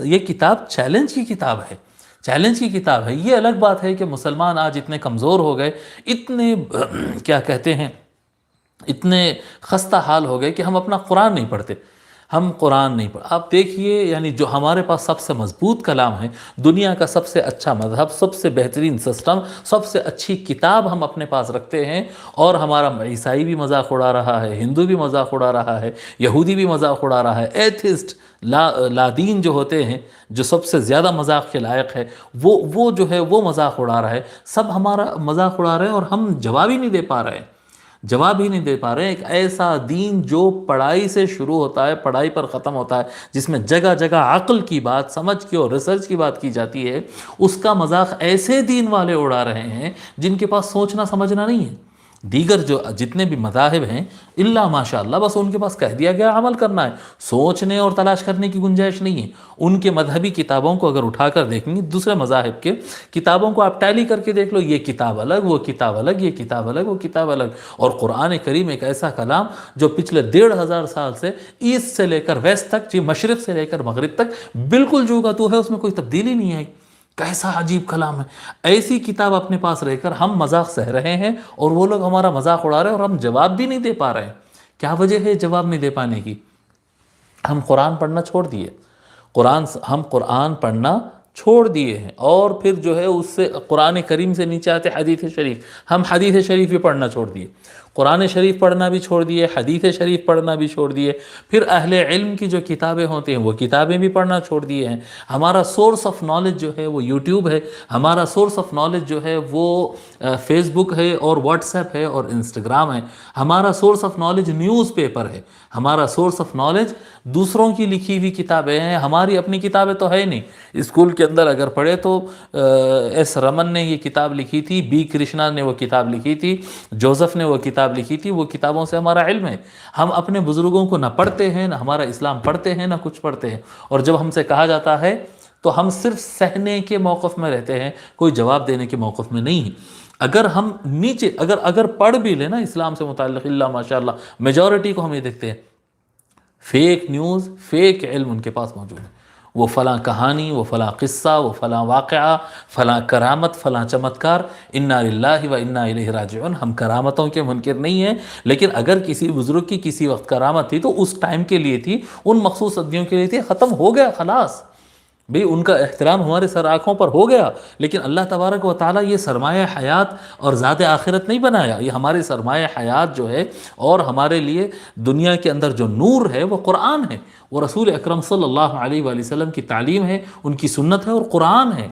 یہ کتاب چیلنج کی کتاب ہے، چیلنج کی کتاب ہے۔ یہ الگ بات ہے کہ مسلمان آج اتنے کمزور ہو گئے، اتنے کیا کہتے ہیں، اتنے خستہ حال ہو گئے کہ ہم اپنا قرآن نہیں پڑھتے، ہم قرآن نہیں پڑھ۔ آپ دیکھیے، یعنی جو ہمارے پاس سب سے مضبوط کلام ہے، دنیا کا سب سے اچھا مذہب، سب سے بہترین سسٹم، سب سے اچھی کتاب ہم اپنے پاس رکھتے ہیں، اور ہمارا عیسائی بھی مذاق اڑا رہا ہے، ہندو بھی مذاق اڑا رہا ہے، یہودی بھی مذاق اڑا رہا ہے، ایتھسٹ لادین جو ہوتے ہیں، جو سب سے زیادہ مذاق کے لائق ہے، وہ جو ہے وہ مذاق اڑا رہا ہے، سب ہمارا مذاق اڑا رہے ہیں، اور ہم جواب ہی نہیں دے پا رہے ہیں، جواب ہی نہیں دے پا رہے ہیں۔ ایک ایسا دین جو پڑھائی سے شروع ہوتا ہے، پڑھائی پر ختم ہوتا ہے، جس میں جگہ جگہ عقل کی بات، سمجھ کی اور ریسرچ کی بات کی جاتی ہے، اس کا مذاق ایسے دین والے اڑا رہے ہیں جن کے پاس سوچنا سمجھنا نہیں ہے۔ دیگر جو جتنے بھی مذاہب ہیں، الا ماشاء اللہ، بس ان کے پاس کہہ دیا گیا عمل کرنا ہے، سوچنے اور تلاش کرنے کی گنجائش نہیں ہے۔ ان کے مذہبی کتابوں کو اگر اٹھا کر دیکھیں گے، دوسرے مذاہب کے کتابوں کو آپ ٹیلی کر کے دیکھ لو، یہ کتاب الگ، وہ کتاب الگ، یہ کتاب الگ، وہ کتاب الگ۔ اور قرآن کریم ایک ایسا کلام جو پچھلے 1500 سال سے ایسٹ سے لے کر ویسٹ تک، مشرق سے لے کر مغرب تک بالکل جو کا تو ہے، اس میں کوئی تبدیلی نہیں ہے۔ کیسا عجیب کلام ہے! ایسی کتاب اپنے پاس رہ کر ہم مذاق سہ رہے ہیں، اور وہ لوگ ہمارا مذاق اڑا رہے ہیں، اور ہم جواب بھی نہیں دے پا رہے ہیں۔ کیا وجہ ہے جواب نہیں دے پانے کی؟ ہم قرآن پڑھنا چھوڑ دیے، ہم قرآن پڑھنا چھوڑ دیے ہیں، اور پھر جو ہے اس سے قرآن کریم سے نیچے آتے حدیث شریف، ہم حدیث شریف بھی پڑھنا چھوڑ دیے، قرآن شریف پڑھنا بھی چھوڑ دیے، حدیث شریف پڑھنا بھی چھوڑ دیے، پھر اہل علم کی جو کتابیں ہوتی ہیں وہ کتابیں بھی پڑھنا چھوڑ دیے ہیں۔ ہمارا سورس آف نالج جو ہے وہ یوٹیوب ہے، ہمارا سورس آف نالج جو ہے وہ فیس بک ہے اور واٹس ایپ ہے اور انسٹاگرام ہے، ہمارا source of knowledge news paper ہے، ہمارا سورس آف نالج دوسروں کی لکھی ہوئی کتابیں ہیں، ہماری اپنی کتابیں تو ہے نہیں۔ اسکول کے اندر اگر پڑھے تو ایس رمن نے یہ کتاب لکھی تھی، بی کرشنا نے وہ کتاب لکھی تھی، جوزف نے وہ کتاب لکھی تھی، وہ کتابوں سے ہمارا علم ہے۔ ہم اپنے بزرگوں کو نہ پڑھتے ہیں، نہ ہمارا اسلام پڑھتے ہیں، نہ کچھ پڑھتے ہیں، اور جب ہم سے کہا جاتا ہے تو ہم صرف سہنے کے موقف میں رہتے ہیں، کوئی جواب دینے کے موقف میں نہیں۔ اگر ہم نیچے اگر پڑھ بھی لیں نا اسلام سے متعلق، اللہ ماشاء اللہ، میجورٹی کو ہم یہ دیکھتے ہیں، فیک نیوز، فیک علم ان کے پاس موجود ہے۔ وہ فلاں کہانی، وہ فلاں قصہ، وہ فلاں واقعہ، فلاں کرامت، فلاں چمتکار، انا للہ و انا الیہ راجعون۔ ہم کرامتوں کے منکر نہیں ہیں، لیکن اگر کسی بزرگ کی کسی وقت کرامت تھی تو اس ٹائم کے لیے تھی، ان مخصوص صدیوں کے لیے تھی، ختم ہو گیا، خلاص بھئی ان کا احترام ہمارے سر آنکھوں پر ہو گیا۔ لیکن اللہ تبارک و تعالیٰ یہ سرمایہ حیات اور ذات آخرت نہیں بنایا، یہ ہمارے سرمایہ حیات جو ہے، اور ہمارے لیے دنیا کے اندر جو نور ہے وہ قرآن ہے، وہ رسول اکرم صلی اللہ علیہ وآلہ وسلم کی تعلیم ہے، ان کی سنت ہے اور قرآن ہے۔